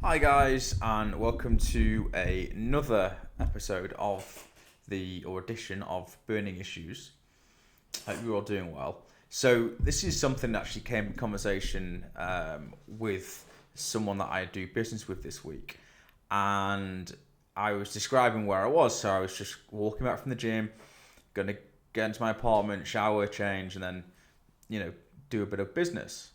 Hi guys, and welcome to another episode of edition of Burning Issues. Hope you're all doing well. So this is something that actually came in conversation with someone that I do business with this week, and I was describing where I was. So I was just walking back from the gym, gonna get into my apartment, shower, change, and then do a bit of business.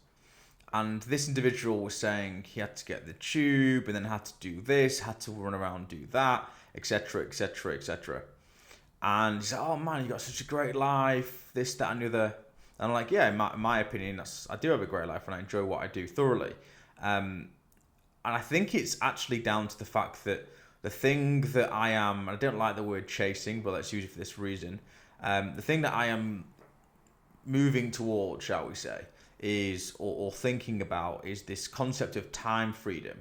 And this individual was saying he had to get the tube and then had to do this, had to run around, do that, etc., etc., etc. And he said, "Oh man, you got such a great life, this, that, and the other." And I'm like, "Yeah, in my opinion, I do have a great life and I enjoy what I do thoroughly." And I think it's actually down to the fact that the thing that I am, and I don't like the word chasing, but let's use it for this reason. The thing that I am moving toward, shall we say, is or thinking about is this concept of time freedom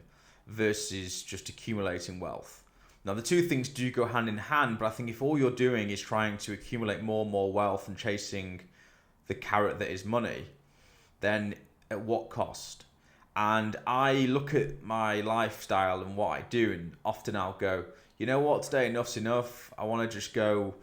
versus just accumulating wealth. Now, the two things do go hand in hand, but I think if all you're doing is trying to accumulate more and more wealth and chasing the carrot that is money, then at what cost? And I look at my lifestyle and what I do, and often I'll go, you know what, today enough's enough. I want to just go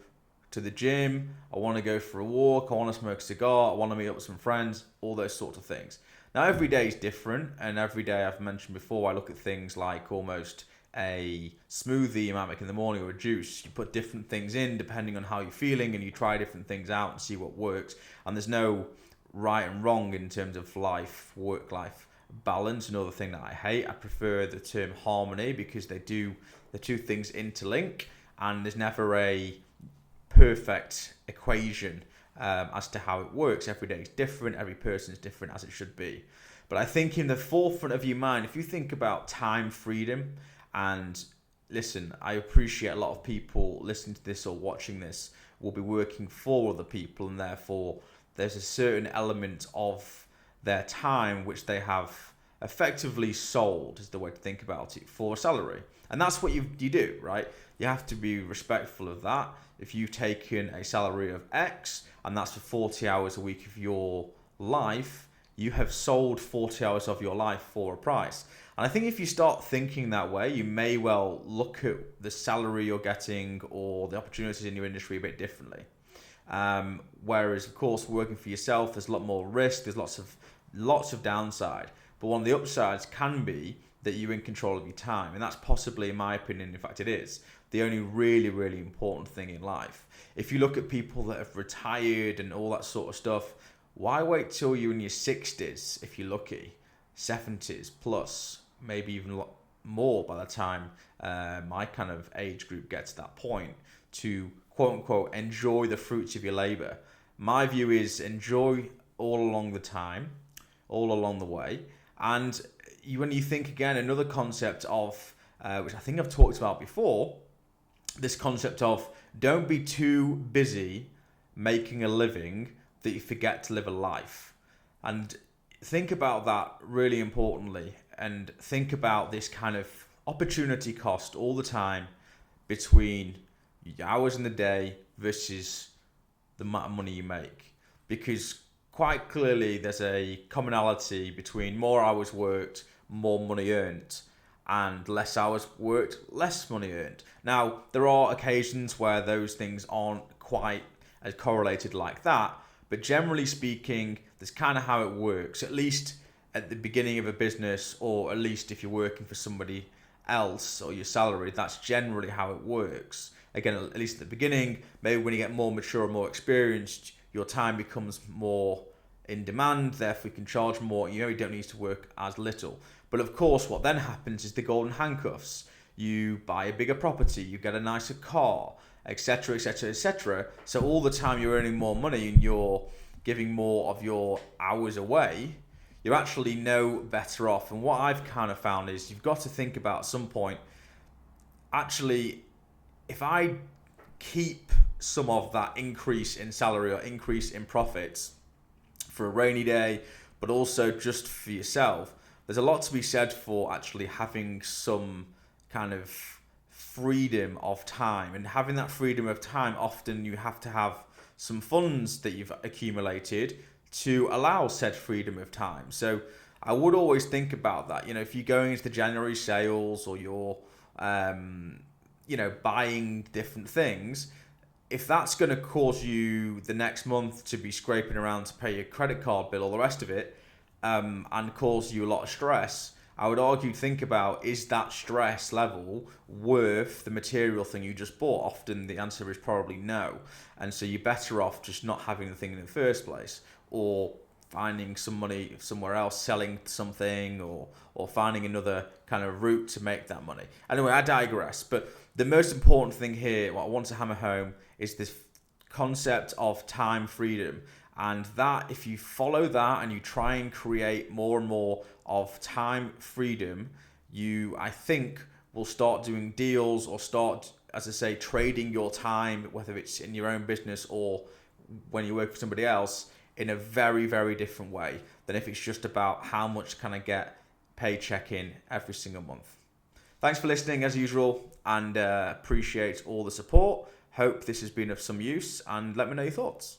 to the gym, I want to go for a walk, I want to smoke a cigar, I want to meet up with some friends, all those sorts of things. Now, every day is different, and every day, I've mentioned before, I look at things like almost a smoothie you might make in the morning or a juice. You put different things in depending on how you're feeling, and you try different things out and see what works. And there's no right and wrong in terms of work-life balance. Another thing that I hate, I prefer the term harmony because the two things interlink, and there's never a perfect equation as to how it works. Every day is different, every person is different, as it should be. But I think in the forefront of your mind, if you think about time freedom, and listen, I appreciate a lot of people listening to this or watching this will be working for other people, and therefore there's a certain element of their time which they have effectively sold, is the way to think about it, for a salary. And that's what you do, right? You have to be respectful of that. If you've taken a salary of X and that's for 40 hours a week of your life, you have sold 40 hours of your life for a price. And I think if you start thinking that way, you may well look at the salary you're getting or the opportunities in your industry a bit differently. Whereas, of course, working for yourself, there's a lot more risk, there's lots of downside. But one of the upsides can be that you're in control of your time. And that's possibly, in my opinion, in fact it is, the only really, really important thing in life. If you look at people that have retired and all that sort of stuff, why wait till you're in your 60s if you're lucky, 70s plus, maybe even a lot more by the time my kind of age group gets to that point, to quote unquote enjoy the fruits of your labor. My view is enjoy all along the way. And when you think again, another concept of, which I think I've talked about before, this concept of don't be too busy making a living that you forget to live a life. And think about that really importantly, and think about this kind of opportunity cost all the time between hours in the day versus the amount of money you make. Because quite clearly there's a commonality between more hours worked, more money earned, and less hours worked, less money earned. Now, there are occasions where those things aren't quite as correlated like that, but generally speaking, that's kind of how it works, at least at the beginning of a business, or at least if you're working for somebody else or your salary, that's generally how it works. Again, at least at the beginning, maybe when you get more mature and more experienced, your time becomes more in demand, therefore you can charge more, you don't need to work as little. But of course, what then happens is the golden handcuffs. You buy a bigger property, you get a nicer car, etc., etc., etc. So all the time you're earning more money and you're giving more of your hours away, you're actually no better off. And what I've kind of found is you've got to think about at some point, actually, if I keep some of that increase in salary or increase in profits for a rainy day, but also just for yourself, there's a lot to be said for actually having some kind of freedom of time. And having that freedom of time, often you have to have some funds that you've accumulated to allow said freedom of time. So I would always think about that. If you're going into the January sales or you're, buying different things, if that's going to cause you the next month to be scraping around to pay your credit card bill, all the rest of it, and cause you a lot of stress, I would argue think about, is that stress level worth the material thing you just bought? Often the answer is probably no. And so you're better off just not having the thing in the first place, or finding some money somewhere else, selling something, or finding another kind of route to make that money. Anyway, I digress. But the most important thing here, what I want to hammer home, is this concept of time freedom. And that, if you follow that and you try and create more and more of time freedom, you, I think, will start doing deals or start, as I say, trading your time, whether it's in your own business or when you work for somebody else, in a very, very different way than if it's just about how much can I get paycheck in every single month. Thanks for listening as usual, and appreciate all the support. Hope this has been of some use, and let me know your thoughts.